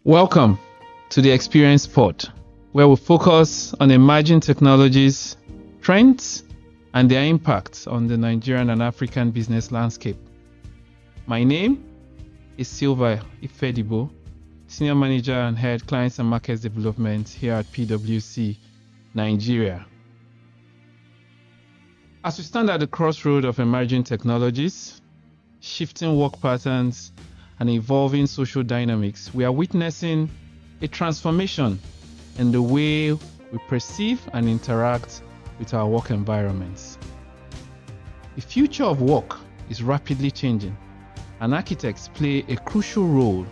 Welcome to the Experience Pod, where we focus on emerging technologies, trends, and their impact on the Nigerian and African business landscape. My name is Sylva Ifedigbo, Senior Manager and Head Clients and Markets Development here at PwC, Nigeria. As we stand at the crossroad of emerging technologies, shifting work patterns, and evolving social dynamics, we are witnessing a transformation in the way we perceive and interact with our work environments. The future of work is rapidly changing, and architects play a crucial role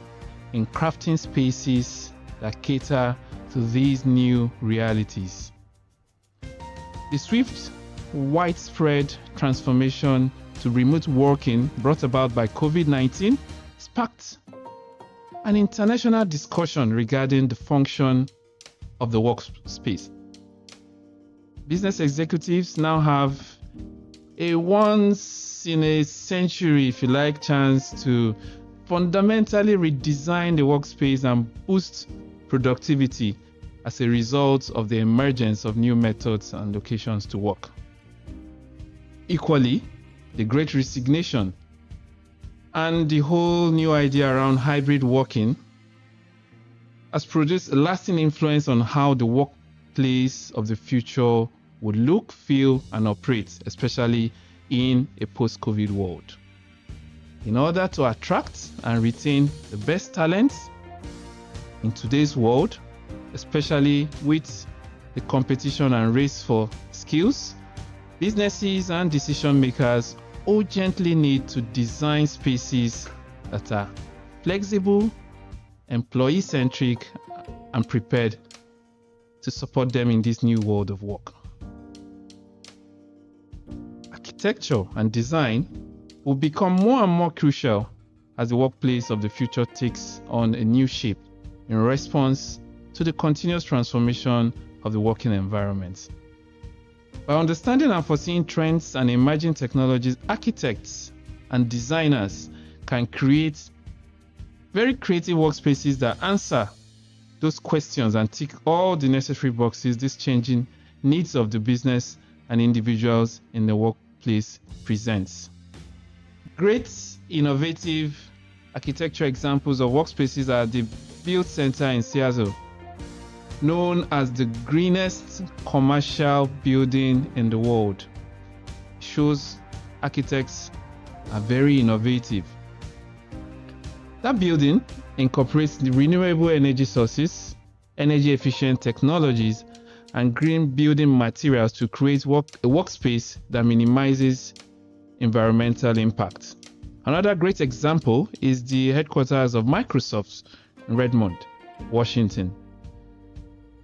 in crafting spaces that cater to these new realities. The swift, widespread transformation to remote working brought about by COVID-19 sparked an international discussion regarding the function of the workspace. Business executives now have a once in a century, if you like, chance to fundamentally redesign the workspace and boost productivity as a result of the emergence of new methods and locations to work. Equally, the Great Resignation and the whole new idea around hybrid working has produced a lasting influence on how the workplace of the future would look, feel, and operate, especially in a post-COVID world. In order to attract and retain the best talents in today's world, especially with the competition and race for skills, businesses and decision makers urgently need to design spaces that are flexible, employee-centric, and prepared to support them in this new world of work. Architecture and design will become more and more crucial as the workplace of the future takes on a new shape in response to the continuous transformation of the working environment. By understanding and foreseeing trends and emerging technologies, architects and designers can create very creative workspaces that answer those questions and tick all the necessary boxes these changing needs of the business and individuals in the workplace presents. Great innovative architecture examples of workspaces are the Build Center in Seattle, known as the greenest commercial building in the world. It shows architects are very innovative. That building incorporates the renewable energy sources, energy efficient technologies, and green building materials to create a workspace that minimizes environmental impact. Another great example is the headquarters of Microsoft in Redmond, Washington.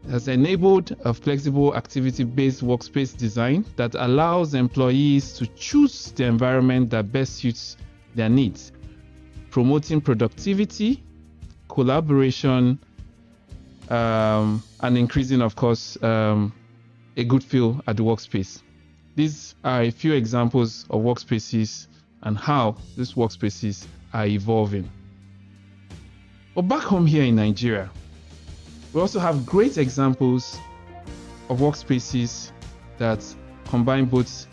It has enabled a flexible activity-based workspace design that allows employees to choose the environment that best suits their needs, promoting productivity, collaboration, and increasing, of course, a good feel at the workspace. These are a few examples of workspaces and how these workspaces are evolving. But back home here in Nigeria, we also have great examples of workspaces that combine both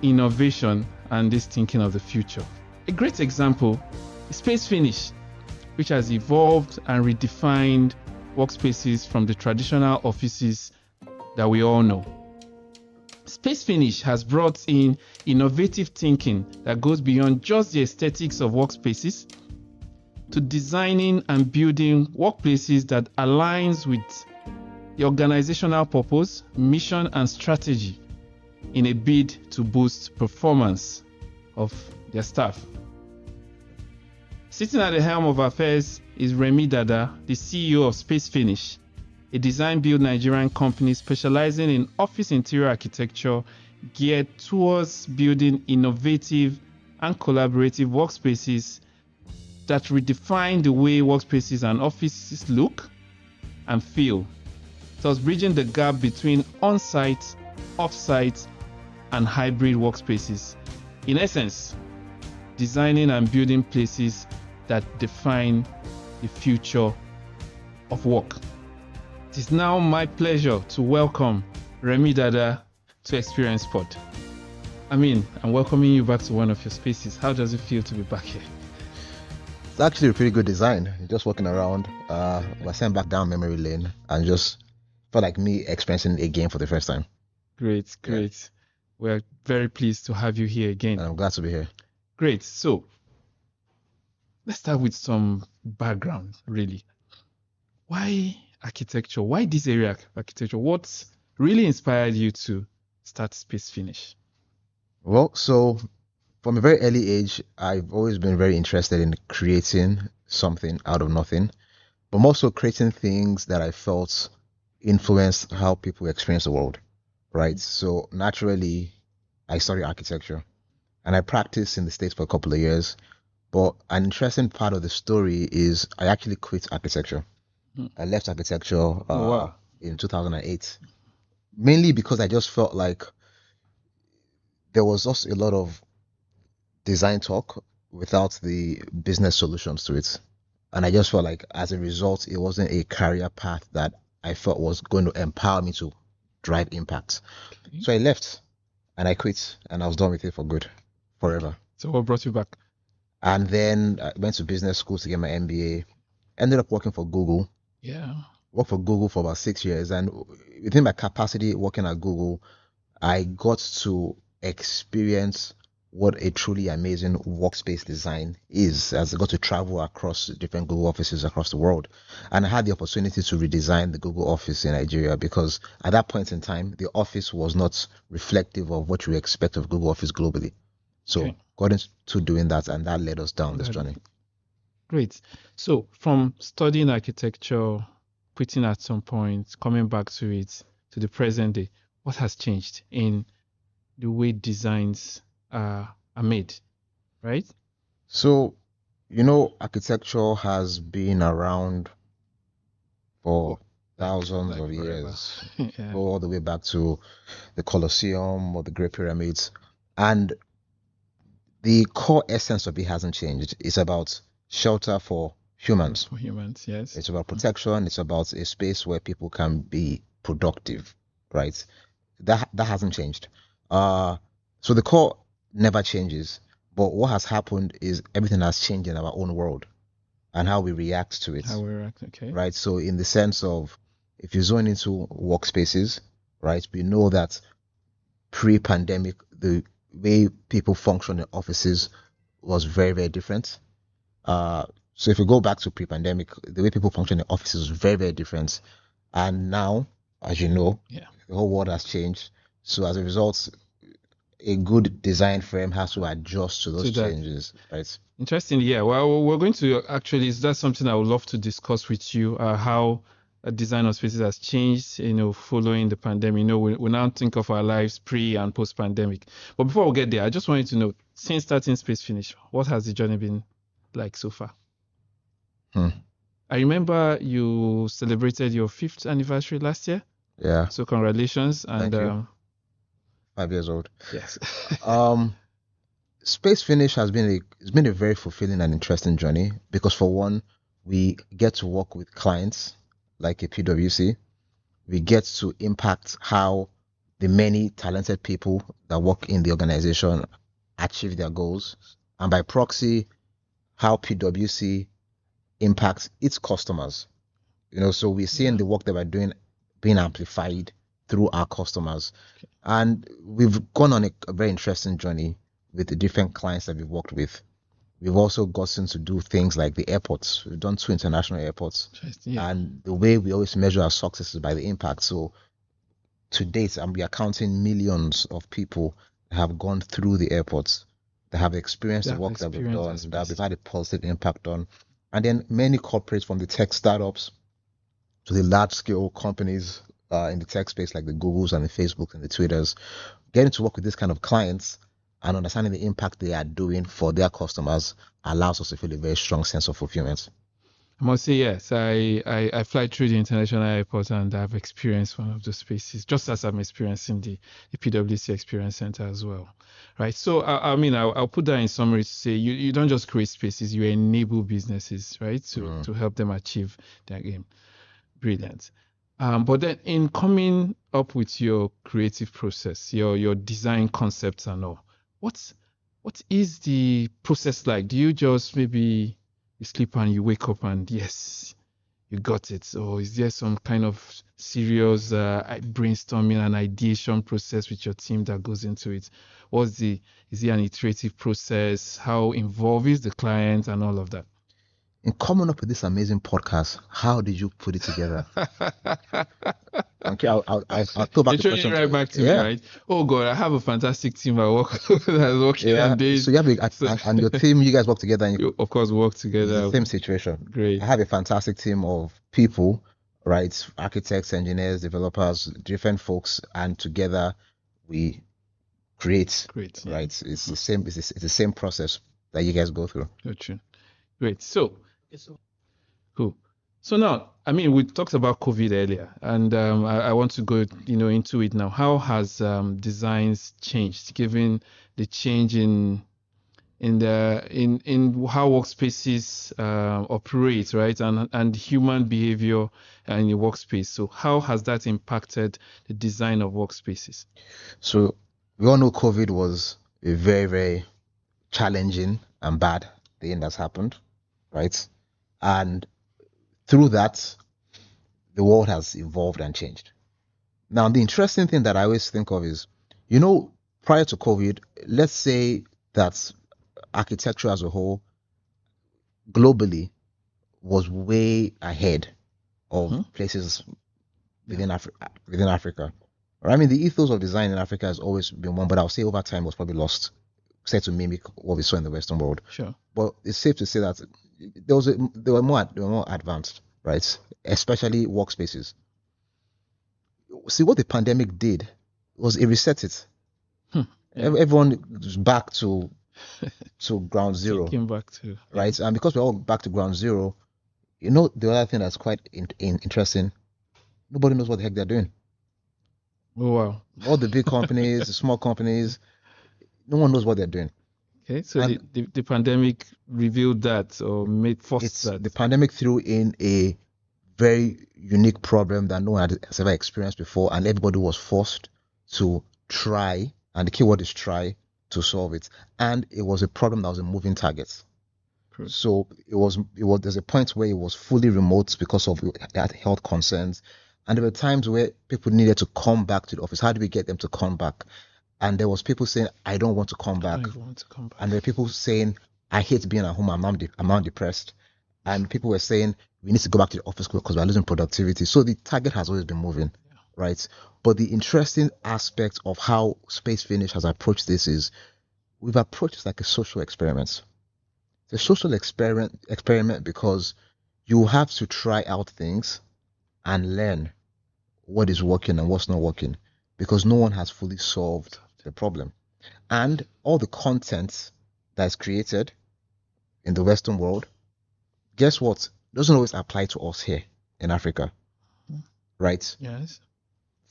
innovation and this thinking of the future. A great example is SpaceFinish, which has evolved and redefined workspaces from the traditional offices that we all know. SpaceFinish has brought in innovative thinking that goes beyond just the aesthetics of workspaces to designing and building workplaces that aligns with the organizational purpose, mission, and strategy in a bid to boost performance of their staff. Sitting at the helm of affairs is Remi Dada, the CEO of SpaceFinish, a design-build Nigerian company specializing in office interior architecture geared towards building innovative and collaborative workspaces that redefine the way workspaces and offices look and feel, thus bridging the gap between on-site, off-site, and hybrid workspaces. In essence, designing and building places that define the future of work. It is now my pleasure to welcome Remi Dada to Experience Pod. I'm welcoming you back to one of your spaces. How does it feel to be back here? It's actually a pretty good design. Just walking around, we're sent back down memory lane and just felt like me experiencing a game for the first time. Great. Yeah. We're very pleased to have you here again. And I'm glad to be here. Great. So let's start with some background, really. Why architecture? Why this area architecture? What really inspired you to start SpaceFinish? Well, so from a very early age, I've always been very interested in creating something out of nothing, but more so creating things that I felt influenced how people experience the world, right? So naturally, I studied architecture and I practiced in the States for a couple of years. But an interesting part of the story is I actually quit architecture. I left architecture in 2008, mainly because I just felt like there was also a lot of design talk without the business solutions to it. And I just felt like as a result, it wasn't a career path that I felt was going to empower me to drive impact. Okay. So I left and I quit and I was done with it for good, forever. So what brought you back? And then I went to business school to get my MBA, ended up working for Google. Yeah. Worked for Google for about 6 years. And within my capacity working at Google, I got to experience what a truly amazing workspace design is, as I got to travel across different Google offices across the world. And I had the opportunity to redesign the Google office in Nigeria because at that point in time, the office was not reflective of what you expect of Google office globally. So got into doing that, and that led us down this journey. Great. So from studying architecture, quitting at some point, coming back to it, to the present day, what has changed in the way designs are made, right? So, architecture has been around for thousands of years. Yeah. Go all the way back to the Colosseum or the Great Pyramids. And the core essence of it hasn't changed. It's about shelter for humans. For humans, yes. It's about protection. It's about a space where people can be productive, right? That hasn't changed. So the core never changes. But what has happened is everything has changed in our own world and how we react to it. How we react, okay. Right. So in the sense of if you zone into workspaces, right, we know that pre-pandemic, the way people function in offices was very, very different. So if you go back to pre-pandemic, the way people function in offices was very, very different. And now, as you know, the whole world has changed. So as a result, a good design frame has to adjust to those changes, right? Interesting. Yeah. Well, we're going to actually, is that something I would love to discuss with you, how a design of spaces has changed, following the pandemic. We now think of our lives pre and post pandemic. But before we get there, I just wanted to know, since starting SpaceFinish, what has the journey been like so far? I remember you celebrated your 5th anniversary last year. Yeah. So congratulations. And thank you. 5 years old. Yes. SpaceFinish has been a very fulfilling and interesting journey because, for one, we get to work with clients like a PwC. We get to impact how the many talented people that work in the organization achieve their goals, and by proxy, how PwC impacts its customers. So we're seeing the work that we're doing being amplified through our customers. Okay. And we've gone on a very interesting journey with the different clients that we've worked with. We've also gotten to do things like the airports. We've done 2 international airports. And the way we always measure our success is by the impact. So to date, we are counting millions of people that have gone through the airports, that have experienced the work that we've done, that we've had a positive impact on. And then many corporates, from the tech startups to the large-scale companies in the tech space like the Googles and the Facebooks and the Twitters, getting to work with this kind of clients and understanding the impact they are doing for their customers allows us to feel a very strong sense of fulfillment. I must say, yes, I fly through the international airport and I've experienced one of those spaces, just as I'm experiencing the PwC Experience Center as well, right? So, I'll put that in summary to say you don't just create spaces, you enable businesses, right, to help them achieve their game. Brilliant. But then in coming up with your creative process, your design concepts and all, what is the process like? Do you just maybe you sleep and you wake up and yes, you got it? Or is there some kind of serious brainstorming and ideation process with your team that goes into it? Is it an iterative process? How involved is the client and all of that? In coming up with this amazing podcast, how did you put it together? Okay, I'll throw back the question. Right back to me, right? Oh God, I have a fantastic team I work that's working on this. So you have and your team, you guys work together, and you of course work together. The same situation. Great. I have a fantastic team of people, right? Architects, engineers, developers, different folks, and together we create. Great. Right? It's the same. It's the same process that you guys go through. Gotcha. Great. So cool. So now, I mean, we talked about COVID earlier, and I want to go, into it now. How has designs changed, given the change in how workspaces operate, right, and human behavior in the workspace? So how has that impacted the design of workspaces? So we all know COVID was a very, very challenging and bad thing that's happened, right? And through that, the world has evolved and changed. Now, the interesting thing that I always think of is, prior to COVID, let's say that architecture as a whole, globally, was way ahead of places within Africa. I mean, the ethos of design in Africa has always been one, but I'll say over time was probably lost, set to mimic what we saw in the Western world. Sure. But it's safe to say that they were more advanced, right? Especially workspaces. See, what the pandemic did was it reset it. Everyone was back to ground zero. Came back to right, and because we're all back to ground zero, the other thing that's quite interesting, nobody knows what the heck they're doing. Oh wow! All the big companies, the small companies, no one knows what they're doing. Okay, so the pandemic revealed that, or forced that. The pandemic threw in a very unique problem that no one has ever experienced before, and everybody was forced to try, and the key word is try, to solve it. And it was a problem that was a moving target. Correct. So it was there's a point where it was fully remote because of that health concerns, and there were times where people needed to come back to the office. How do we get them to come back? And there was people saying, I don't want to come back. And there were people saying, I hate being at home, I'm now depressed. And people were saying, we need to go back to the office because we're losing productivity. So the target has always been moving, right? But the interesting aspect of how SpaceFinish has approached this is we've approached it like a social experiment. It's a social experiment because you have to try out things and learn what is working and what's not working, because no one has fully solved the problem. And all the content that's created in the Western world, guess what? Doesn't always apply to us here in Africa, right? Yes.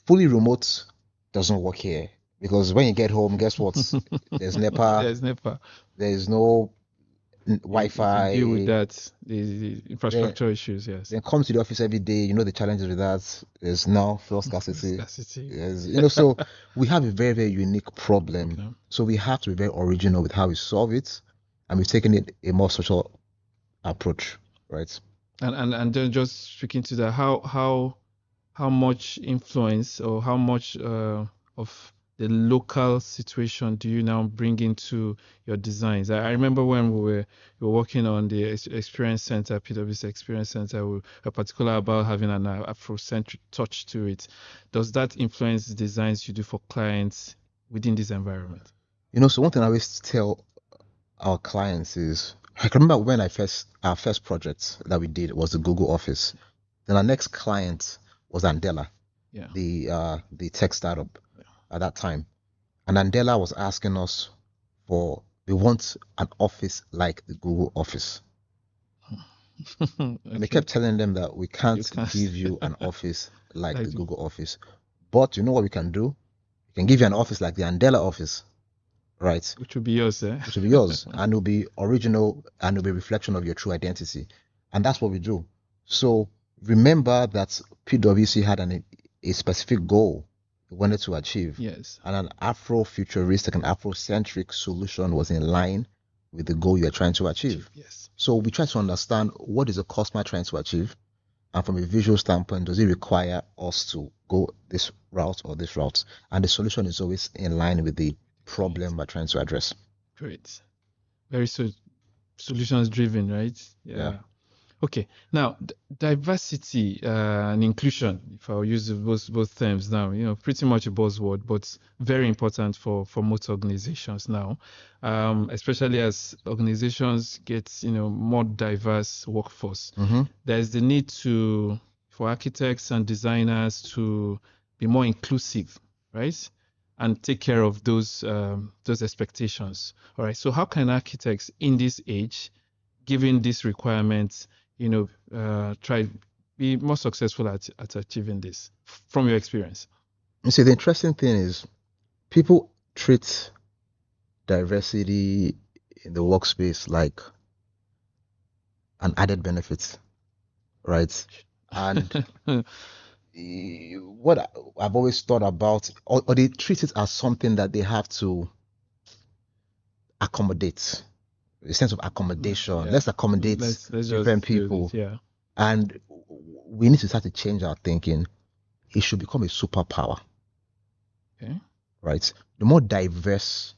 Fully remote doesn't work here because when you get home, guess what? There's NEPA. There's NEPA. There's no Wi-Fi. You deal with that, the infrastructure issues, yes. Then come to the office every day, the challenges with that. There's now fuel scarcity. Yes, so we have a very, very unique problem. So we have to be very original with how we solve it, and we've taken it a more social approach, right? And then just speaking to that, how much influence or how much of the local situation do you now bring into your designs? I remember when we were working on the Experience Center, PwC Experience Center, we were particular about having an Afrocentric touch to it. Does that influence the designs you do for clients within this environment? So one thing I always tell our clients is, I can remember when our first project that we did was the Google office. Then our next client was Andela, the tech startup at that time. And Andela was asking us we want an office like the Google office. Okay. And we kept telling them that we can't give you an office like the Google office. But you know what we can do? We can give you an office like the Andela office, right? Which will be yours, eh? Which will be yours. And it will be original and it will be a reflection of your true identity. And that's what we do. So remember that PwC had a specific goal it wanted to achieve. Yes. And an Afro-futuristic and Afrocentric solution was in line with the goal you're trying to achieve. Yes. So we try to understand what is the customer trying to achieve, and from a visual standpoint, does it require us to go this route or this route? And the solution is always in line with the problem we're trying to address. Great. Very solutions driven, right? Yeah. Okay. Now, diversity and inclusion, if I'll use both terms now, pretty much a buzzword, but very important for most organizations now, especially as organizations get, more diverse workforce. There's the need for architects and designers to be more inclusive, right? And take care of those expectations. All right. So how can architects in this age, given these requirements, try be more successful at achieving this from your experience? You see, the interesting thing is people treat diversity in the workspace like an added benefit, right? And what I've always thought about, or they treat it as something that they have to accommodate, a sense of accommodation. Yeah. Let's accommodate Let's different people. Yeah. And we need to start to change our thinking. It should become a superpower. Okay. Right? The more diverse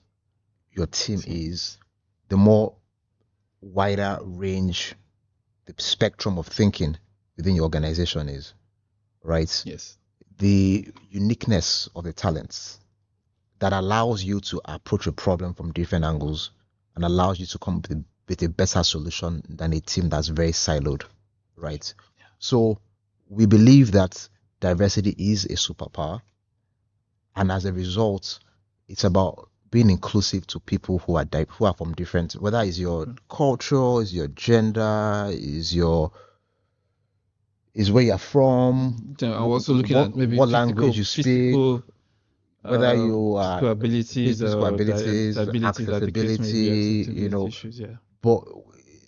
your team is, the more wider range the spectrum of thinking within your organization is. Right? Yes. The uniqueness of the talents that allows you to approach a problem from different angles and allows you to come with a better solution than a team that's very siloed, right? Yeah. So we believe that diversity is a superpower, and as a result, it's about being inclusive to people who are from different, whether it's your culture, is your gender, is where you're from. I'm also looking at maybe what language you speak, whether you are physical abilities, accessibility, issues, yeah.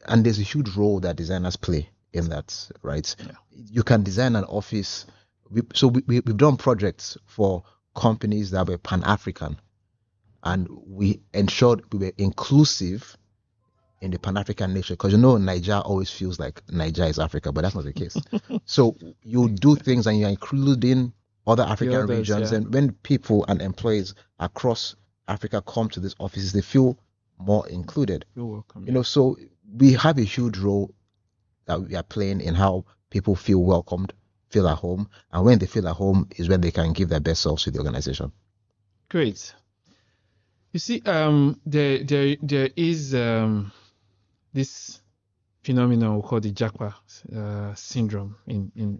And there's a huge role that designers play in that, right? Yeah. You can design an office. We've done projects for companies that were Pan-African, and we ensured we were inclusive in the Pan-African nation, because Niger always feels like Niger is Africa, but that's not the case. So you do things and you're including other African regions, and when people and employees across Africa come to these offices, they feel more included. You're welcome. So we have a huge role that we are playing in how people feel welcomed, feel at home, and when they feel at home is when they can give their best selves to the organization. Great. You see, there is this phenomenon we call the Jackpot Syndrome.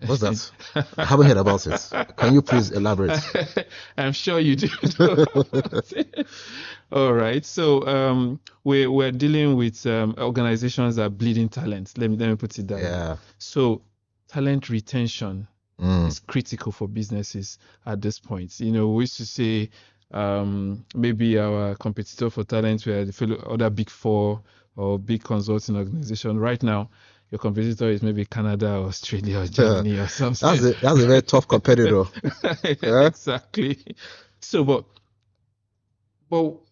What's that? I haven't heard about it. Can you please elaborate? I'm sure you do. All right. So we're dealing with organizations that are bleeding talent. Let me put it that way. So talent retention is critical for businesses at this point. We used to say maybe our competitor for talent were the other big four or big consulting organization. Right now, your competitor is maybe Canada, or Australia, or Germany, or something. That's a very tough competitor. Yeah? Exactly. So, but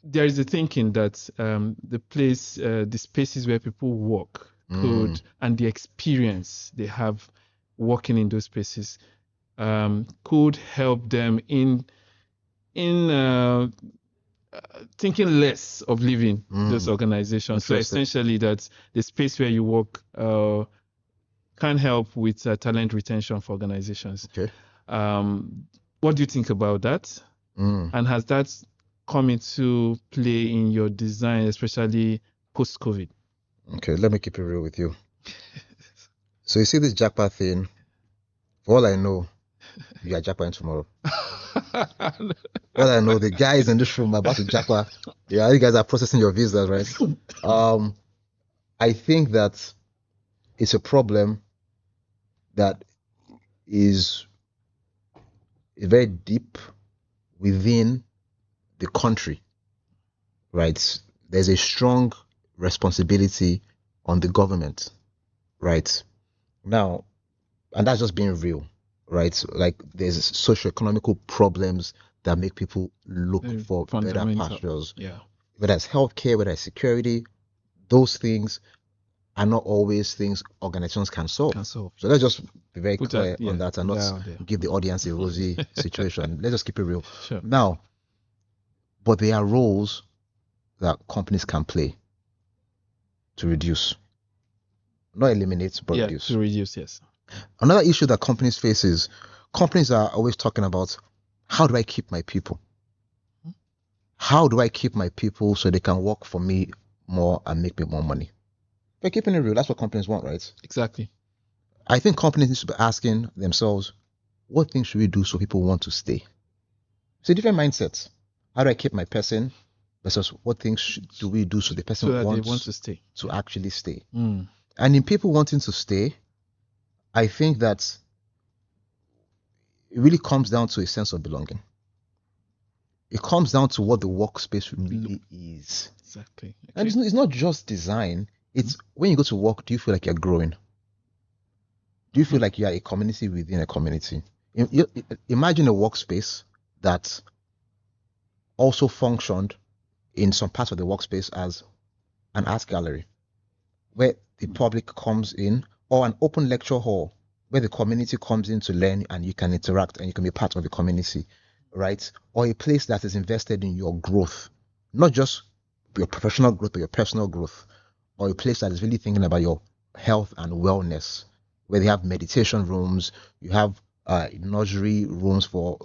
there is a thinking that the spaces where people work could, and the experience they have working in those spaces, could help them in thinking less of leaving those organizations. So essentially, that the space where you work can help with talent retention for organizations. Okay. What do you think about that? And has that come into play in your design, especially post-COVID? Okay, let me keep it real with you. So you see this Jackpot thing, for all I know, you are jackpotting tomorrow. Well, I know the guys in this room are about to jackpot. Yeah, you guys are processing your visas, right? I think that it's a problem that is very deep within the country, right? There's a strong responsibility on the government, right? Now, And that's just being real, right? Like there's socioeconomical problems that make people look Very for better fundamental. pastures, Yeah. whether it's healthcare, whether it's security. Those things are not always things organizations can solve. Can solve. So let's just be very Put that, clear yeah, on that and put that not out there. give the audience a rosy situation. Let's just keep it real. Sure. Now, but there are roles that companies can play to reduce, not eliminate, but Yeah, reduce. to reduce, yes. Another issue that companies face is companies are always talking about, how do I keep my people? How do I keep my people so they can work for me more and make me more money? But keeping it real, that's what companies want, right? Exactly. I think companies need to be asking themselves, what things should we do so people want to stay? It's a different mindset. How do I keep my person versus what things do we do so the person So that they want wants to stay. to actually stay? Mm. And in people wanting to stay, I think that it really comes down to a sense of belonging. It comes down to what the workspace really is. Exactly. Okay. And it's not just design. It's when you go to work, do you feel like you're growing? Do you feel like you are a community within a community? Imagine a workspace that also functioned in some parts of the workspace as an art gallery where the public comes in, or an open lecture hall where the community comes in to learn and you can interact and you can be part of the community, right? Or a place that is invested in your growth, not just your professional growth, but your personal growth, or a place that is really thinking about your health and wellness, where they have meditation rooms, you have nursery rooms for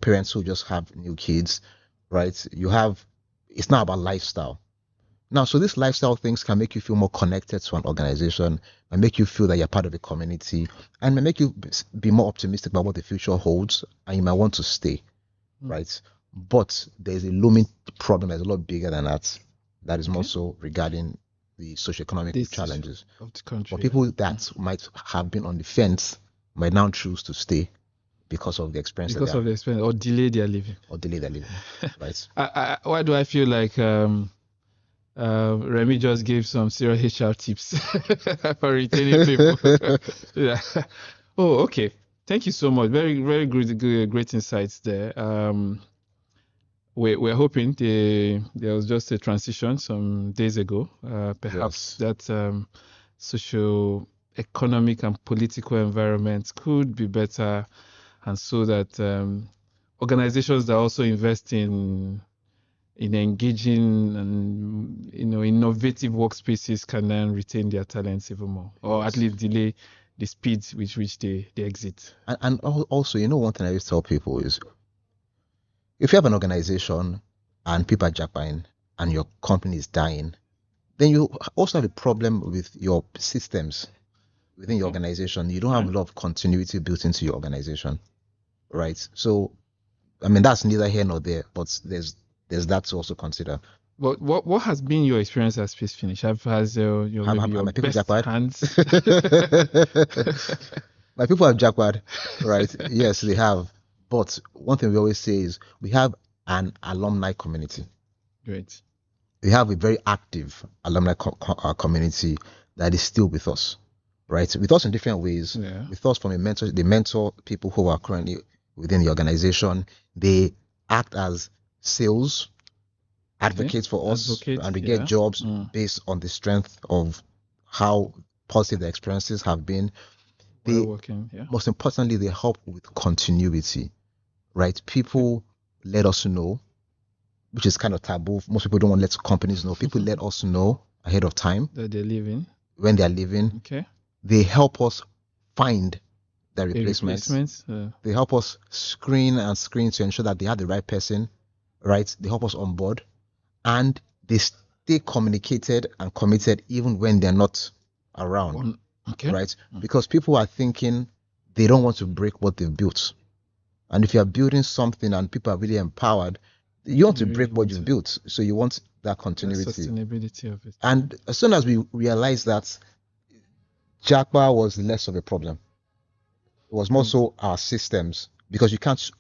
parents who just have new kids, right? You have, it's not about lifestyle. Now, so these lifestyle things can make you feel more connected to an organization and make you feel that you're part of a community and may make you be more optimistic about what the future holds and you might want to stay, right? But there's a looming problem that's a lot bigger than that, that is more so regarding the socioeconomic challenges of the country. For people that might have been on the fence might now choose to stay because of the experience Because of the experience, or delay their living. Or delay their living, right? Why do I feel like Remi just gave some serious HR tips for retaining people? Yeah. Oh, okay. Thank you so much. Very, very great insights there. We're hoping there was just a transition some days ago. Perhaps that socio-economic and political environment could be better, and so that organizations that also invest in engaging and innovative workspaces can then retain their talents even more, or at least delay the speed with which they exit. And also, one thing I always tell people is, if you have an organization and people are jackpotting and your company is dying, then you also have a problem with your systems within your organization. You don't have a lot of continuity built into your organization, right? So, I mean, that's neither here nor there, but there's that to also consider. But what has been your experience at SpaceFinish? Has your my people best jackpot? hands? My people have jackpot, right? Yes, they have. But one thing we always say is we have an alumni community. Great. We have a very active alumni community that is still with us, right? With us in different ways. Yeah. With us from they mentor people who are currently within the organization. They act as sales advocates for us, and we get jobs based on the strength of how positive the experiences have been. Most importantly, they help with continuity, right? People let us know, which is kind of taboo. Most people don't want to let companies know. People let us know ahead of time that they're leaving. When they're leaving. Okay. They help us find the replacements. They help us screen to ensure that they have the right person, right? They help us on board, and they stay communicated and committed even when they're not around. Okay. Right? Because people are thinking they don't want to break what they've built. And if you're building something and people are really empowered, you want to break what you've built. So you want that continuity. The sustainability of it. And as soon as we realized that, Jackpot was less of a problem. It was more so our systems, because you can't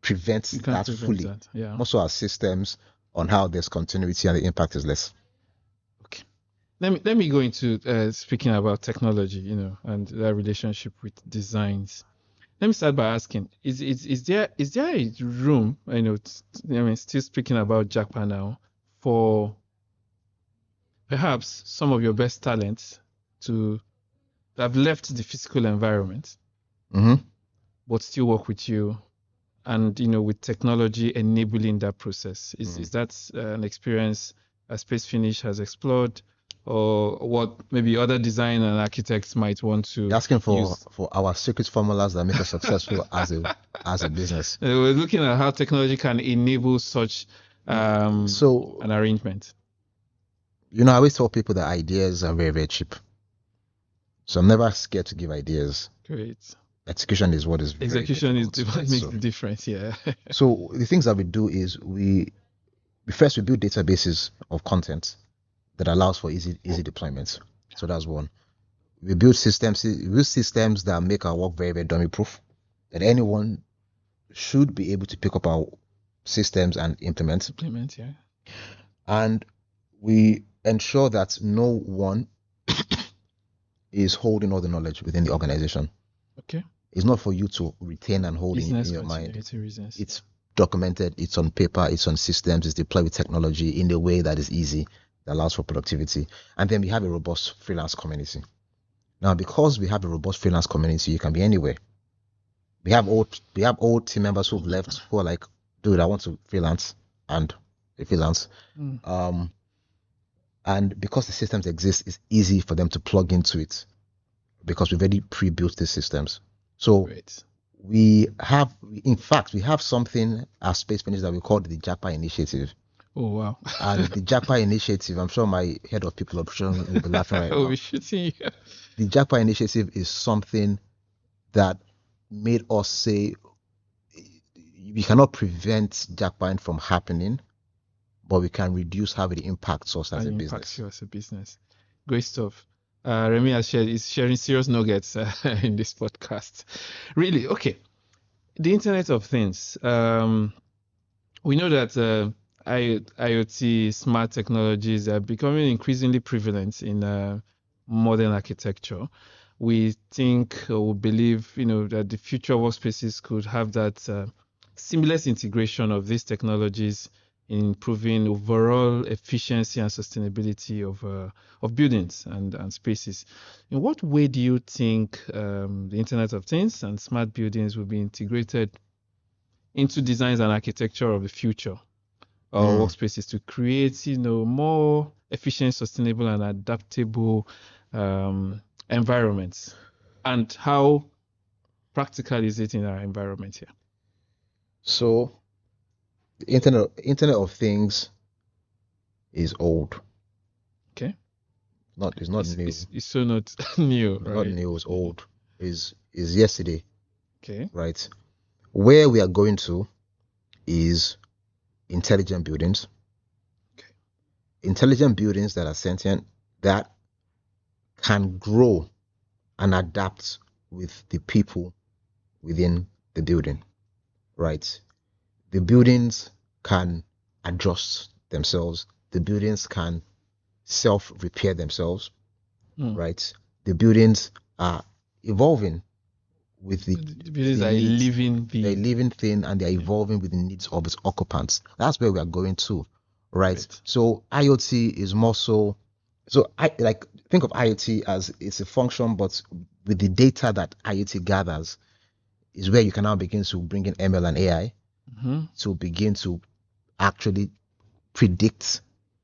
prevent that fully. Yeah. More so our systems on how there's continuity and the impact is less. Okay. let me go into speaking about technology, and that relationship with designs. Let me start by asking: is there a room, still speaking about Jackpot now, for perhaps some of your best talents to have left the physical environment Mm-hmm. but still work with you, and with technology enabling that process? Is that an experience SpaceFinish has explored, or what maybe other design and architects might want You're to asking for use? our secret formulas that make us successful as a business. We're looking at how technology can enable such So, an arrangement. I always tell people that ideas are very, very cheap. So I'm never scared to give ideas. Great. Execution is what is very Execution is difficult, what right? makes the difference. Yeah. So the things that we do is we first we build databases of content that allows for easy deployments. So that's one. We build systems that make our work very, very dummy proof. That anyone should be able to pick up our systems and implement. Implement, yeah. And we ensure that no one is holding all the knowledge within the organization. Okay. It's not for you to retain and hold in your mind. Reasons. It's documented, it's on paper, it's on systems, it's deployed with technology in a way that is easy, that allows for productivity. And then we have a robust freelance community. Now, because we have a robust freelance community, you can be anywhere. We have old team members who've left who are like, dude, I want to freelance, and they freelance. And because the systems exist, it's easy for them to plug into it because we've already pre-built these systems. So Great. we have something at SpaceFinish that we call the Jackpot Initiative. Oh wow! And the Jackpot Initiative, I'm sure my head of people operations will be laughing right now. We're shooting you. The Jackpot Initiative is something that made us say we cannot prevent jackpot from happening, but we can reduce how it impacts us as a business. Impacts you as a business. Great stuff. Remi is sharing serious nuggets in this podcast. Really, okay. The Internet of Things. We know that IoT, smart technologies are becoming increasingly prevalent in modern architecture. We think or we believe, that the future workspaces could have that seamless integration of these technologies in improving overall efficiency and sustainability of buildings and spaces. In what way do you think the Internet of Things and smart buildings will be integrated into designs and architecture of the future or workspaces to create, more efficient, sustainable, and adaptable environments? And how practical is it in our environment here? So the Internet of Things is old. Okay. It's not new. It's so not new, right? Not new, it's old. Is yesterday. Okay. Right. Where we are going to is intelligent buildings. Okay. Intelligent buildings that are sentient, that can grow and adapt with the people within the building. Right. The buildings can adjust themselves. The buildings can self-repair themselves. Right. The buildings are evolving with the buildings are they're living thing, and they're evolving with the needs of its occupants. That's where we are going to, right? So IoT is more so I think of IoT as it's a function, but with the data that IoT gathers is where you can now begin to bring in ML and AI to begin to actually predict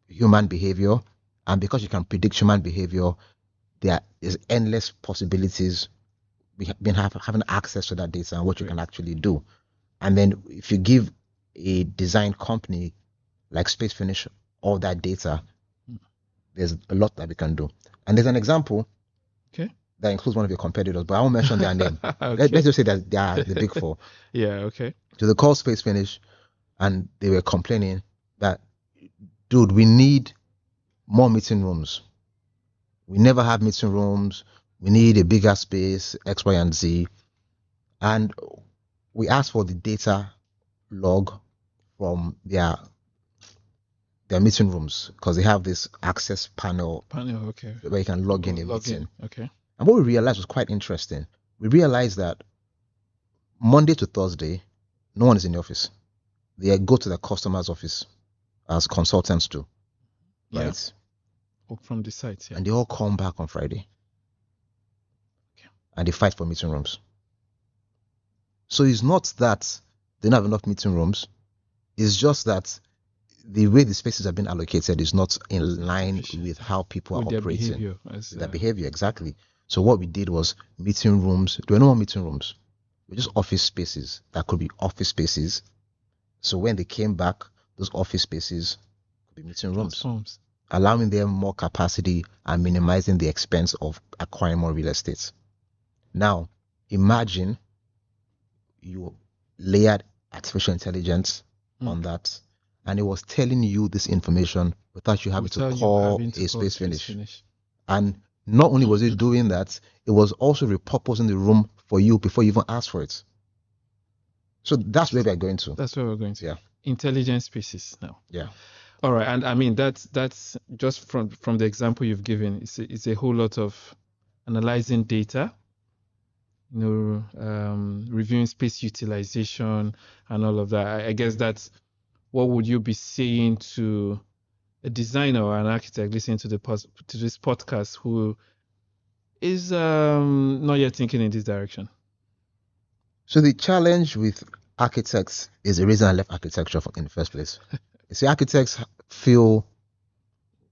human behavior. And because you can predict human behavior, there is endless possibilities. We have been having access to that data and what you can actually do. And then if you give a design company like SpaceFinish all that data, there's a lot that we can do. And there's an example that includes one of your competitors, but I won't mention their name. Let's just say that they are the big four. Yeah, okay. So they called SpaceFinish and they were complaining that, dude, we need more meeting rooms. We never have meeting rooms. We need a bigger space, X, Y, and Z. And we asked for the data log from their their meeting rooms because they have this access panel Okay. where you can log in a Log meeting. in. Okay. And what we realized was quite interesting. We realized that Monday to Thursday, no one is in the office. They go to the customer's office as consultants do, Yeah. right? Or from the site, yeah. And they all come back on Friday. Okay. And they fight for meeting rooms. So it's not that they don't have enough meeting rooms. It's just that the way the spaces have been allocated is not in line with how people With are their operating. behavior. Their behavior, exactly. So what we did was meeting rooms. There were no more meeting rooms. They were just office spaces that could be office spaces. So when they came back, those office spaces could be meeting rooms, allowing them more capacity and minimizing the expense of acquiring more real estate. Now, imagine you layered artificial intelligence on that, and it was telling you this information without you having to call a SpaceFinish. And not only was it doing that, it was also repurposing the room for you before you even asked for it. So that's where we're going to. That's where we're going to. Yeah. Intelligent spaces now. Yeah. All right. And I mean, that's just from the example you've given, it's a whole lot of analyzing data, reviewing space utilization and all of that. I guess that's what would you be saying to a designer or an architect listening to this podcast who is not yet thinking in this direction? So the challenge with architects is the reason I left architecture in the first place. You see, architects feel,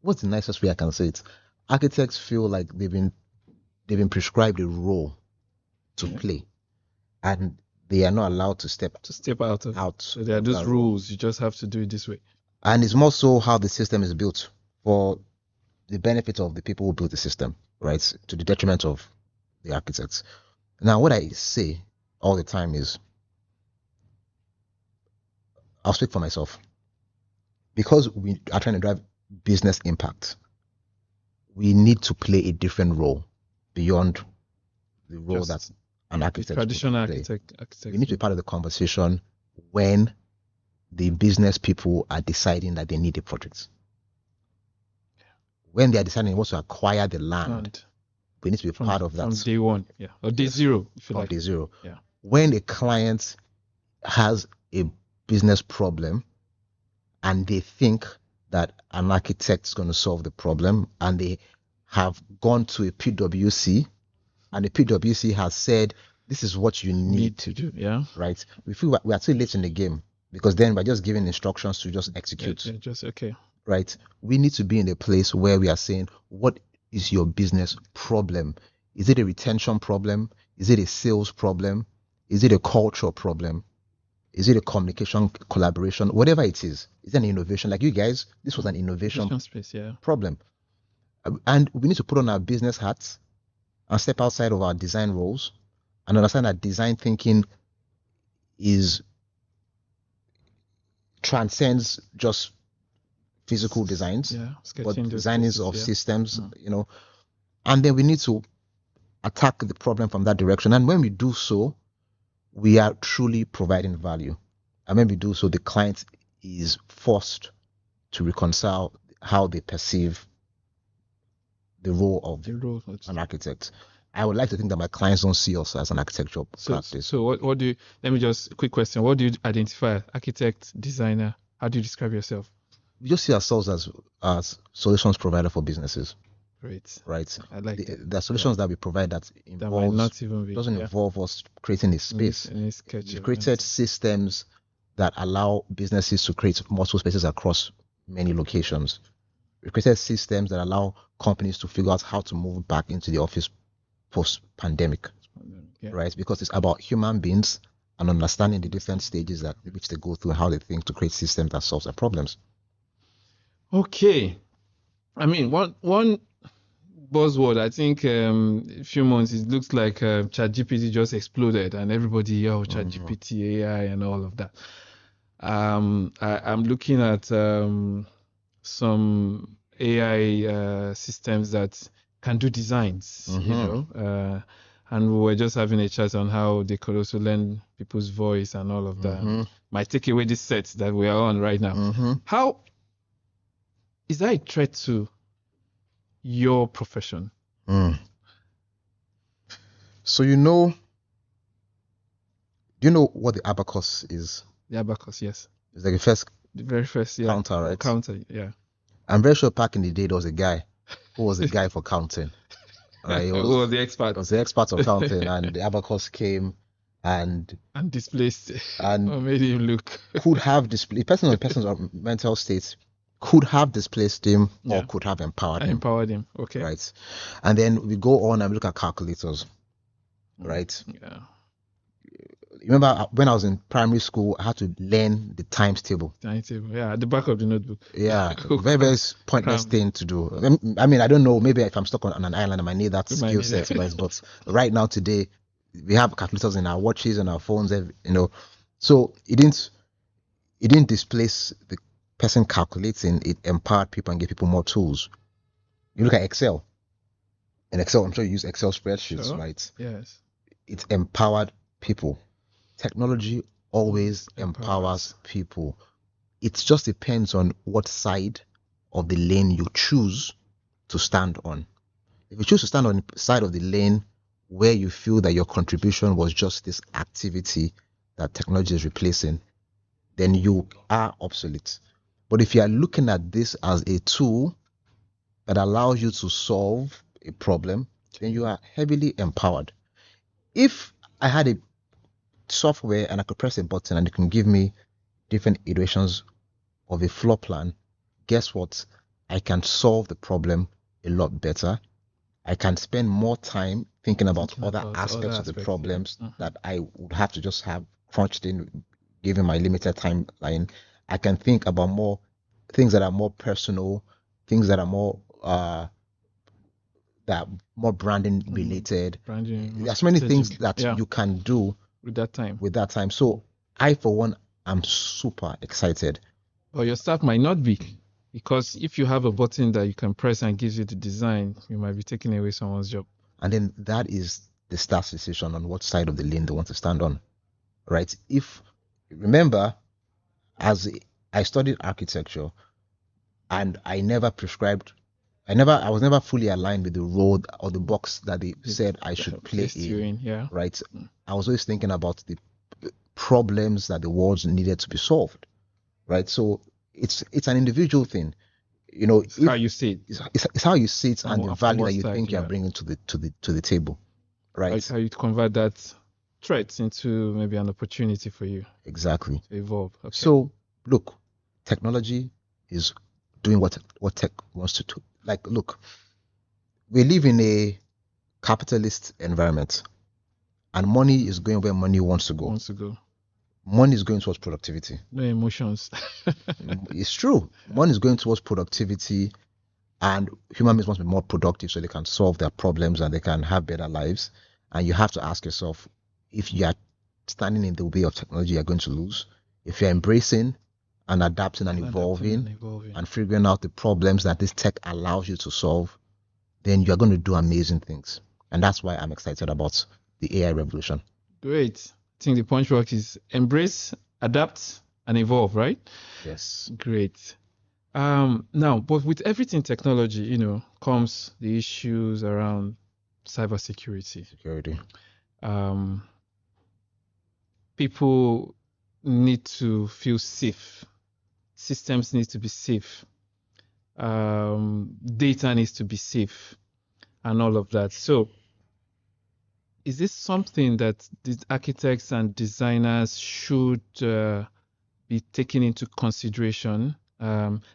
what's the nicest way I can say it? Architects feel like they've been prescribed a role to play, and they are not allowed to step out. So there are those rules. You just have to do it this way. And it's more so how the system is built for the benefit of the people who built the system, right? To the detriment of the architects. Now, what I say all the time is, I'll speak for myself. Because we are trying to drive business impact, we need to play a different role beyond the role that an architect, traditional architect. We need to be part of the conversation when the business people are deciding that they need a project. When they are deciding they want to acquire the land, we need to be part of that. From day one, yeah. Or day zero, if you like. Day zero. Yeah. When a client has a business problem and they think that an architect is going to solve the problem, and they have gone to a PwC, and the PwC has said, this is what you need to do, yeah. Right? We feel we are too late in the game, because then we're just giving instructions to just execute. Okay. Right? We need to be in a place where we are saying, what is your business problem? Is it a retention problem? Is it a sales problem? Is it a cultural problem? Is it a communication, collaboration, whatever it is? Is it an innovation? Like you guys, this was an innovation space, yeah. problem. And we need to put on our business hats and step outside of our design roles and understand that design thinking transcends just physical designs, but designs of systems, and then we need to attack the problem from that direction. And when we do so, we are truly providing value. And when we do so, the client is forced to reconcile how they perceive the role of an architect. I would like to think that my clients don't see us as an architectural practice. So what do you, let me just, quick question. What do you identify? Architect, designer? How do you describe yourself? We just see ourselves as solutions provider for businesses. Great. Right. I like that. The solutions that we provide that doesn't involve us creating a space. We created systems that allow businesses to create multiple spaces across many locations. We created systems that allow companies to figure out how to move back into the office post-pandemic, right? Because it's about human beings and understanding the different stages that which they go through, how they think to create systems that solve their problems. Okay. I mean, one buzzword, I think a few months, it looks like ChatGPT just exploded and everybody, ChatGPT, AI and all of that. I'm looking at some AI systems that can do designs, and we were just having a chat on how they could also learn people's voice and all of that. Might take away this set that we are on right now. How is that a threat to your profession? So do you know what the abacus is? The abacus, yes. It's like The very first, yeah. counter, right? Counter, yeah. I'm very sure back in the day there was a guy who was the guy for counting. Right? Who was the expert? He was the expert of counting, and the abacus came and displaced and or made him look could have displaced person's mental state could have displaced him or Yeah. could have empowered I him. empowered him. Okay. Right. And then we go on and look at calculators. Right. Yeah. Remember when I was in primary school, I had to learn the times table. Timetable. Yeah, at the back of the notebook. Yeah, very, very pointless thing to do. I mean, I don't know. Maybe if I'm stuck on an island, I might need that skill set. But right now, today, we have calculators in our watches and our phones. So it didn't displace the person calculating. It empowered people and gave people more tools. You look at Excel. In Excel, I'm sure you use Excel spreadsheets, Sure. right? Yes. It empowered people. Technology always empowers people. It just depends on what side of the lane you choose to stand on. If you choose to stand on the side of the lane where you feel that your contribution was just this activity that technology is replacing, then you are obsolete. But if you are looking at this as a tool that allows you to solve a problem, then you are heavily empowered. If I had a software and I could press a button and it can give me different iterations of a floor plan, guess what? I can solve the problem a lot better. I can spend more time thinking about other aspects of the problems that I would have to just have crunched in given my limited timeline. I can think about more things that are more personal, things that are more branding related. There's so many things that you can do with that time. So I, for one, am super excited. Or your staff might not be, because if you have a button that you can press and gives you the design, you might be taking away someone's job. And then that is the staff's decision on what side of the lane they want to stand on, right? If remember, as I studied architecture, and I was never fully aligned with the role or the box that they said I should play in. Right? I was always thinking about the problems that the world needed to be solved. Right? So it's an individual thing. It's how you see it. It's how you see it and the value that you think you are bringing to the table. Right? How you convert that threat into maybe an opportunity for you. Exactly. To evolve. Okay. So look, technology is doing what tech wants to do. Like, look, we live in a capitalist environment, and money is going where money wants to go. Money is going towards productivity. No emotions. It's true. Money is going towards productivity, and human beings want to be more productive so they can solve their problems and they can have better lives. And you have to ask yourself, if you are standing in the way of technology, you're going to lose. If you're embracing and adapting and evolving and figuring out the problems that this tech allows you to solve, then you're going to do amazing things. And that's why I'm excited about the AI revolution. Great. I think the punchwork is embrace, adapt, and evolve, right? Yes. Great. Now, but with everything technology, comes the issues around cybersecurity. People need to feel safe. Systems need to be safe. Data needs to be safe, and all of that. So, is this something that the architects and designers should be taking into consideration,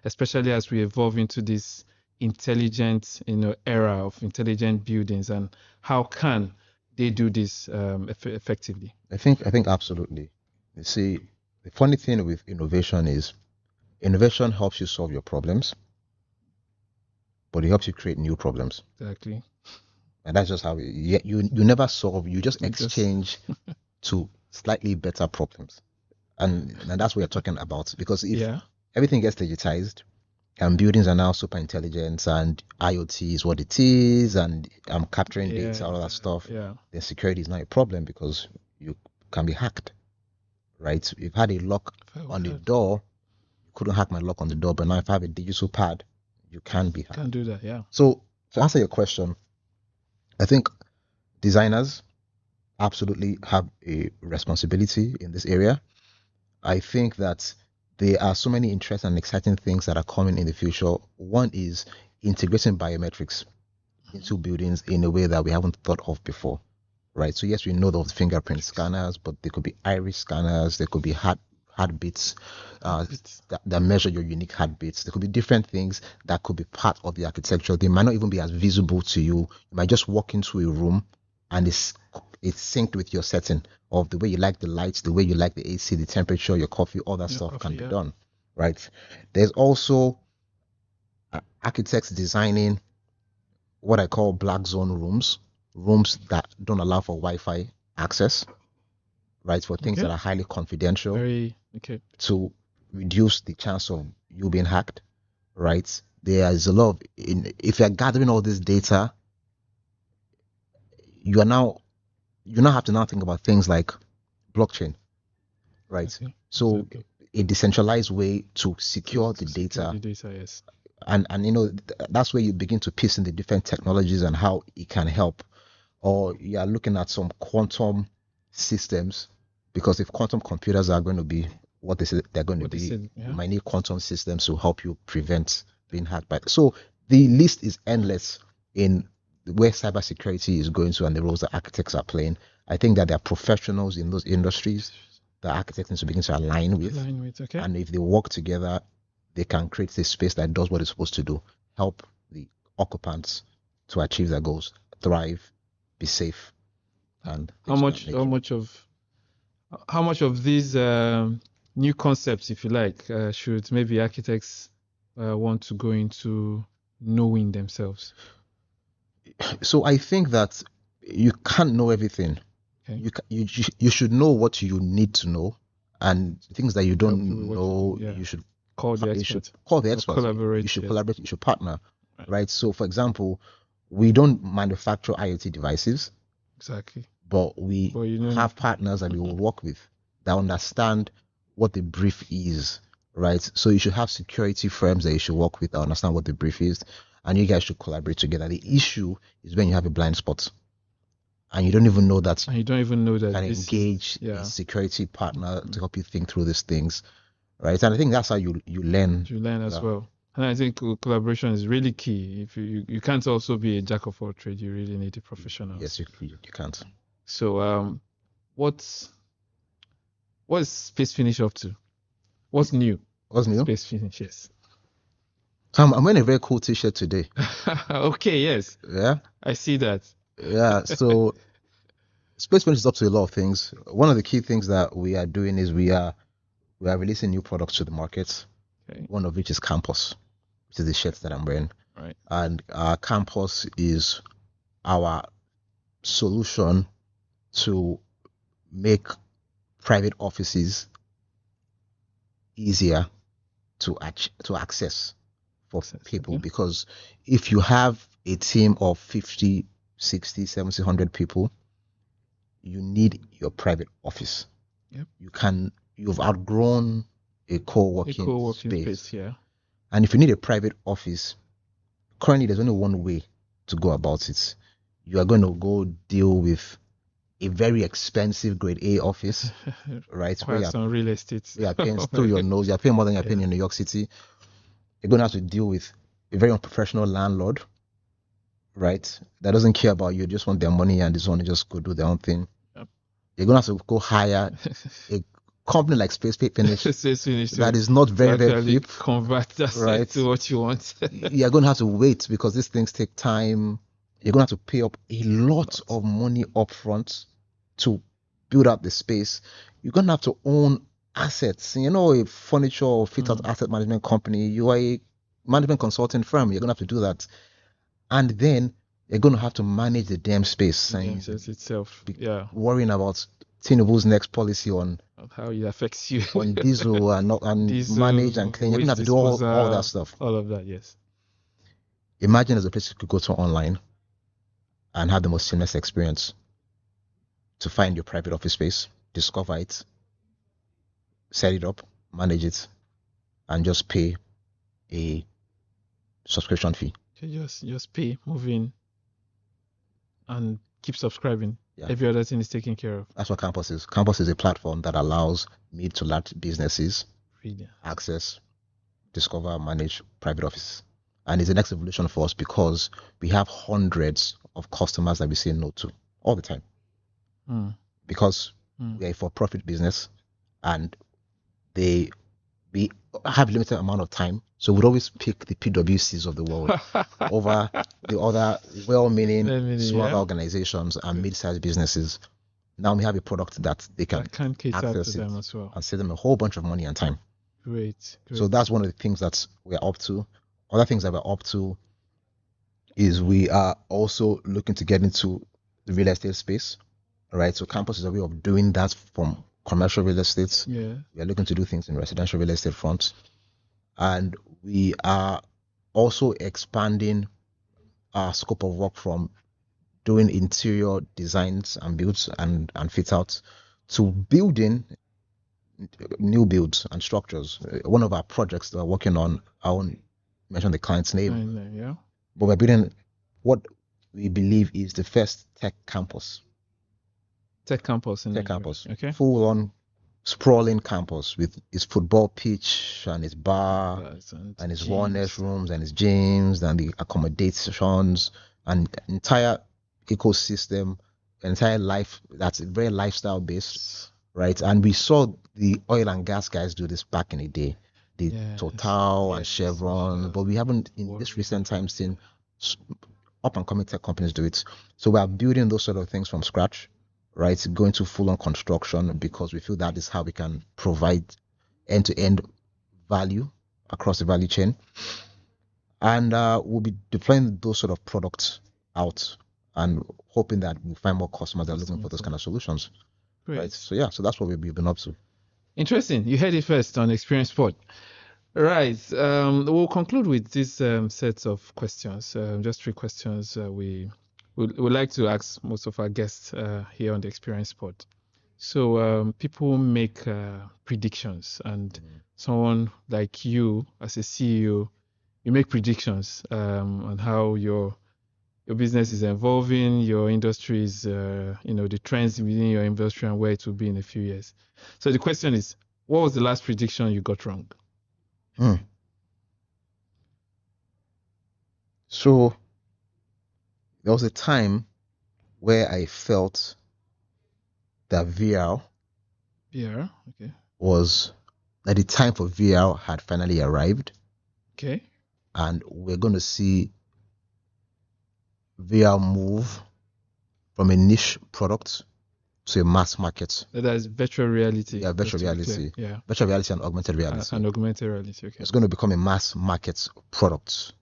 especially as we evolve into this intelligent, era of intelligent buildings, and how can they do this effectively? I think absolutely. You see, the funny thing with innovation is innovation helps you solve your problems, but it helps you create new problems. Exactly. And that's just how you never solve, you just exchange to slightly better problems. And that's what we're talking about. Because if everything gets digitized and buildings are now super intelligent and IoT is what it is and I'm capturing data, all that stuff, then security is not a problem because you can be hacked. Right? If you had a lock on the door, you couldn't hack my lock on the door, but now if I have a digital pad, you can be hacked. Can't do that. Yeah. So to answer your question, I think designers absolutely have a responsibility in this area. I think that there are so many interesting and exciting things that are coming in the future. One is integrating biometrics into buildings in a way that we haven't thought of before, right? So yes, we know those fingerprint scanners, but there could be iris scanners, there could be heartbeats that measure your unique heartbeats. There could be different things that could be part of the architecture. They might not even be as visible to you. You might just walk into a room and it's synced with your setting of the way you like the lights, the way you like the AC, the temperature, your coffee, all that stuff can be done, right? There's also architects designing what I call black zone rooms that don't allow for Wi-Fi access, right? For things that are highly confidential, to reduce the chance of you being hacked, right? There is a lot of, if you're gathering all this data, you now have to now think about things like blockchain, right? So a decentralized way to secure the data. Yes. And that's where you begin to piece in the different technologies and how it can help. Or you are looking at some quantum systems, because if quantum computers are going to be what they say they're going to be, you might need quantum systems to help you prevent being hacked by. So the list is endless in where cybersecurity is going to and the roles that architects are playing. I think that there are professionals in those industries that architects need to begin to align with. And if they work together, they can create a space that does what it's supposed to do, help the occupants to achieve their goals, thrive, be safe. And how much of these new concepts, if you like, should maybe architects want to go into knowing themselves? So I think that you can't know everything. You should know what you need to know, and things that you don't know, you should call the experts. You should call the experts. Collaborate. You should collaborate. You should partner, right? So, for example, we don't manufacture IoT devices. Exactly. But we have partners that we will work with that understand what the brief is, right? So you should have security firms that you should work with that understand what the brief is, and you guys should collaborate together. The issue is when you have a blind spot and you don't even know that. And you don't even know that you can engage a security partner to help you think through these things, right? And I think that's how you learn. You learn as well. And I think collaboration is really key. If you can't also be a jack of all trades, you really need a professional. Yes, you can't. So what's SpaceFinish up to? What's new? SpaceFinish, yes. So I'm wearing a very cool t-shirt today. Okay, yes. Yeah. I see that. Yeah, so SpaceFinish is up to a lot of things. One of the key things that we are doing is we are releasing new products to the market. One of which is Campus, which is the shirt that I'm wearing. Right. And our Campus is our solution to make private offices easier to access for people. Because if you have a team of 50, 60, 70, 100 people, you need your private office. Yep. You've outgrown a co-working space. Yeah. And if you need a private office, currently there's only one way to go about it. You are going to go deal with a very expensive grade A office, right? Quite some real estate. You are paying through your nose. You are paying more than you're paying in New York City. You're going to have to deal with a very unprofessional landlord, right? That doesn't care about you. Just want their money and just want to just go do their own thing. Yep. You're going to have to go hire a company like SpaceFinish that is not very, very cheap. Convert that to what you want. You're going to have to wait because these things take time. You're going to have to pay up a lot of money up front to build up the space. You're going to have to own assets. A furniture or fit-out asset management company. You are a management consulting firm. You're going to have to do that. And then you're going to have to manage the damn space. And itself. Worrying about Tinubu's next policy on how it affects you on diesel and diesel, manage and clean. You're going to have to do all that stuff. All of that, yes. Imagine there's a place you could go to online and have the most seamless experience to find your private office space, discover it, set it up, manage it, and just pay a subscription fee. Okay, just pay, move in, and keep subscribing. Yeah. Every other thing is taken care of. That's what Campus is. Campus is a platform that allows mid to large businesses Really. access, discover, manage private office. And it's the next evolution for us because we have hundreds of customers that we say no to all the time. Because we are a for-profit business and we have limited amount of time. So we'd always pick the PwCs of the world over the other well-meaning smaller organizations and mid-sized businesses. Now we have a product that they can cater access to them as well and save them a whole bunch of money and time. Great. So that's one of the things that we're up to. Other things that we're up to is we are also looking to get into the real estate space. All right. So Campus is a way of doing that from commercial real estate. Yeah. We are looking to do things in residential real estate front. And we are also expanding our scope of work from doing interior designs and builds and fit outs to building new builds and structures. One of our projects that we're working on, I won't mention the client's name, Yeah. but we're building what we believe is the first tech campus. Tech campus. Okay. Full on sprawling campus with its football pitch and its bar and its wellness rooms and its gyms and the accommodations and entire ecosystem, entire life that's very lifestyle based, right? And we saw the oil and gas guys do this back in the day, the Total and Chevron, but we haven't in this recent time seen up and coming tech companies do it. So we are building those sort of things from scratch, right? Going to full on construction because we feel that is how we can provide end to end value across the value chain. And we'll be deploying those sort of products out and hoping that we'll find more customers that are looking for those kind of solutions. Great. Right. So yeah, so that's what we've been up to. Interesting. You heard it first on Experience Pod. Right. We'll conclude with this set of questions. Just 3 questions we would like to ask most of our guests here on the Experience Pod. So people make predictions, and someone like you as a CEO, you make predictions on how your business is evolving, your industry is, the trends within your industry and where it will be in a few years. So the question is, what was the last prediction you got wrong? So there was a time where I felt that VR was that the time for VR had finally arrived. Okay. And we're going to see VR move from a niche product to a mass market. That is virtual reality. Yeah, virtual reality. Yeah. Virtual reality and augmented reality. And augmented reality, okay. It's going to become a mass market product,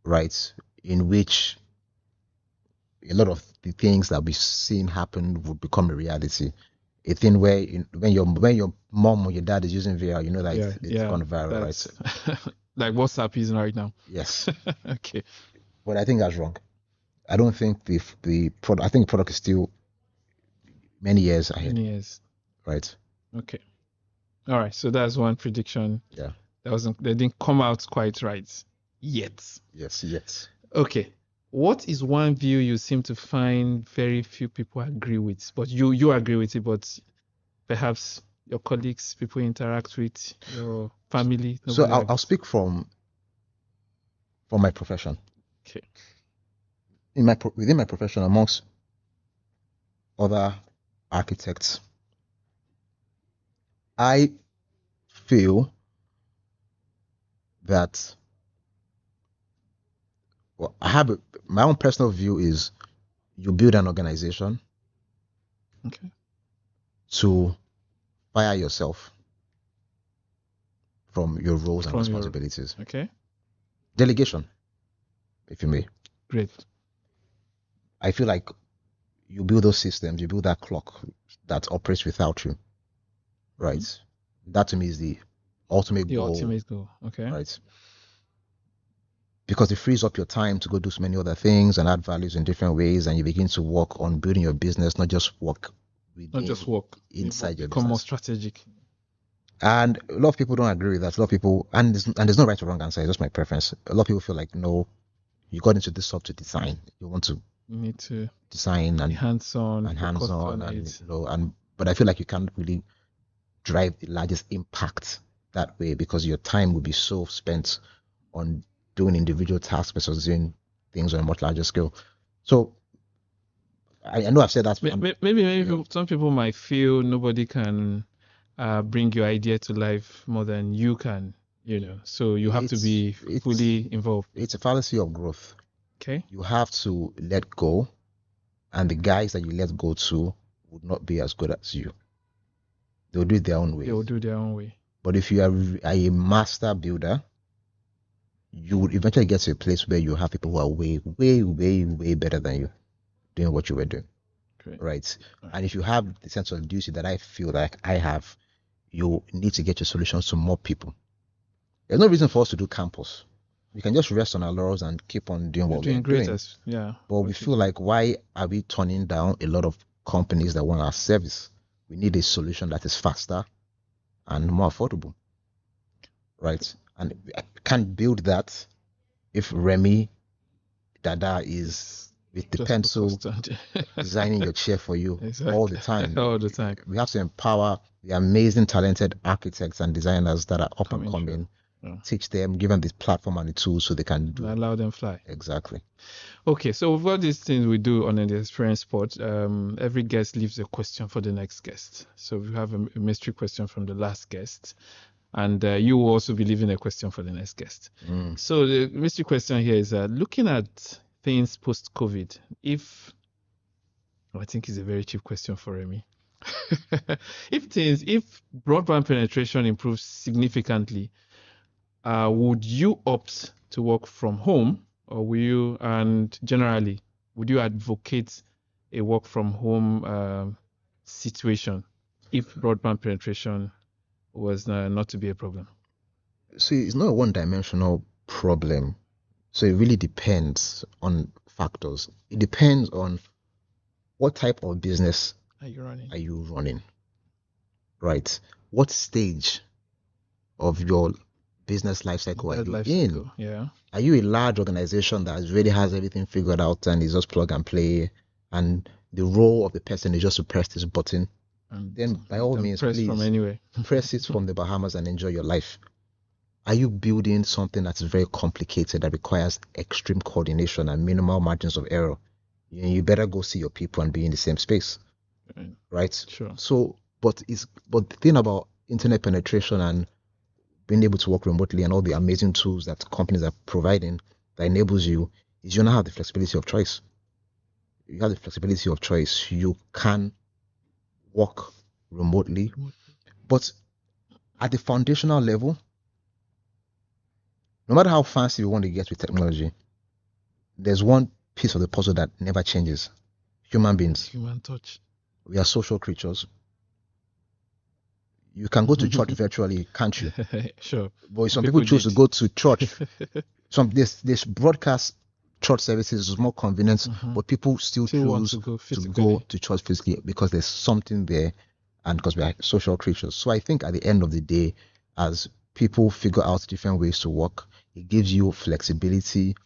right? In which a lot of the things that we've seen happen would become a reality. A thing where when your mom or your dad is using VR, you know that it's gone viral, right? Like WhatsApp is right now. Yes. Okay. But I think that's wrong. I don't think the product. I think the product is still many years ahead. Many years. Right. Okay. All right. So that's one prediction. Yeah. They didn't come out quite right yet. Yes. Okay. What is one view you seem to find very few people agree with, but you agree with it, but perhaps your colleagues, people you interact with, your family? So I'll speak from my profession. Okay. Within my profession, amongst other architects, I feel that my own personal view is you build an organization to fire yourself from your roles and responsibilities. Okay. Delegation, if you may. Great. I feel like you build those systems, you build that clock that operates without you, right? That to me is the ultimate goal. The ultimate goal, okay. Right. Because it frees up your time to go do so many other things and add values in different ways, and you begin to work on building your business, not just work inside your business. Become more strategic. And a lot of people don't agree with that. A lot of people, and there's no right or wrong answer. It's just my preference. A lot of people feel like, no, you got into this job to design. You want to You need to design be and hands-on, focus hands-on, on and it. but I feel like you can't really drive the largest impact that way because your time will be so spent on doing individual tasks versus doing things on a much larger scale. So I know I've said that. Maybe some people might feel nobody can bring your idea to life more than you can, so you have to be fully involved. It's a fallacy of growth. Okay. You have to let go, and the guys that you let go to would not be as good as you. They'll do it their own way. They will do their own way. But if you are a master builder, you would eventually get to a place where you have people who are way, way, way, way better than you doing what you were doing. Great. Right. And if you have the sense of duty that I feel like I have, you need to get your solutions to more people. There's no reason for us to do campus. We can just rest on our laurels and keep on doing what we're doing. Yeah. But we feel like, why are we turning down a lot of companies that want our service? We need a solution that is faster and more affordable. Right. And I can't build that if Remi, Dada is with the pencil designing your chair for you all the time. All the time. We have to empower the amazing, talented architects and designers that are up and coming. Yeah. Teach them, give them the platform and the tools so they can do. Allow them fly. Exactly. Okay, so with all these things we do on the experience spot, every guest leaves a question for the next guest. So we have a mystery question from the last guest, and you will also be leaving a question for the next guest. So the mystery question here is looking at things post-COVID, I think it's a very cheap question for Remi. If broadband penetration improves significantly, would you opt to work from home, or generally, would you advocate a work from home situation if broadband penetration was not to be a problem? See, it's not a one-dimensional problem. So it really depends on factors. It depends on what type of business are you running? Right. What stage of your business life cycle are you in? Yeah. Are you a large organization that already has everything figured out and is just plug and play, and the role of the person is just to press this button? And then by all means, please from anywhere. press it from the Bahamas and enjoy your life. Are you building something that's very complicated that requires extreme coordination and minimal margins of error? You better go see your people and be in the same space, right? Sure. So, but the thing about internet penetration and being able to work remotely and all the amazing tools that companies are providing that enables you is you now have the flexibility of choice. You have the flexibility of choice. You can work remotely, but at the foundational level, no matter how fancy we want to get with technology, there's one piece of the puzzle that never changes. Human beings. Human touch. We are social creatures. You can go to church virtually, can't you? Sure. But some people choose to go to church. This broadcast church services is more convenient, but people still choose to go to church physically because there's something there, and because we are social creatures. So I think at the end of the day, as people figure out different ways to work, it gives you flexibility.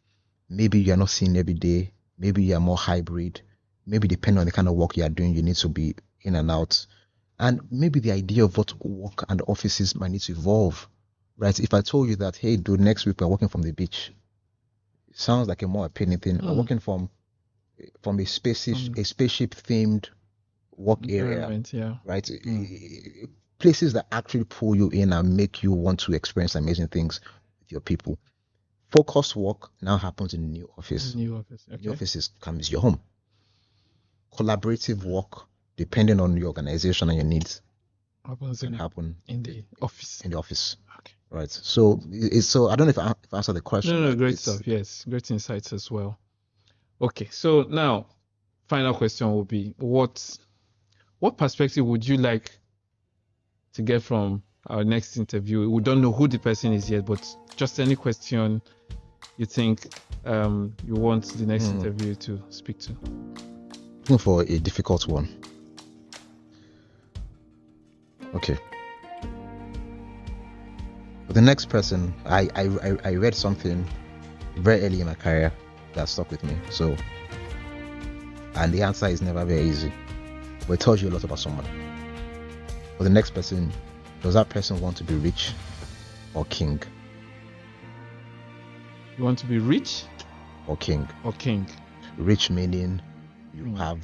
Maybe you're not seen every day. Maybe you're more hybrid. Maybe depending on the kind of work you are doing, you need to be in and out. And maybe the idea of what work and offices might need to evolve, right? If I told you that, hey, dude, next week we're working from the beach, it sounds like a more appealing thing. We're working from a spaceship themed work area, right? Places that actually pull you in and make you want to experience amazing things with your people. Focused work now happens in the new office. New office. Okay. New office comes your home. Collaborative work, depending on your organization and your needs, can happen in the office. In the office. Okay. Right. So I don't know if I answered the question. No, great stuff. Yes, great insights as well. Okay, so now final question will be what perspective would you like to get from our next interview? We don't know who the person is yet, but just any question you think you want the next interview to speak to. Looking for a difficult one. Okay. The next person, I read something very early in my career that stuck with me. So, and the answer is never very easy, but it tells you a lot about someone. For the next person, does that person want to be rich or king? You want to be rich or king? Or king. Rich meaning you have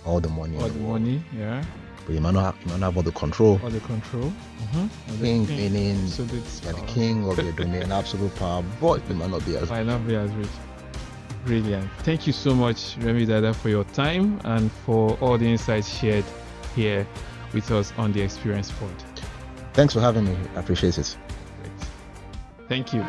all the money. All the money, yeah. But you might not have all the control. All the control. King meaning you're the king of your domain, absolute power, but you might not be as rich. Brilliant. Thank you so much, Remi Dada, for your time and for all the insights shared here with us on the Experience Pod. Thanks for having me. I appreciate it. Great. Thank you.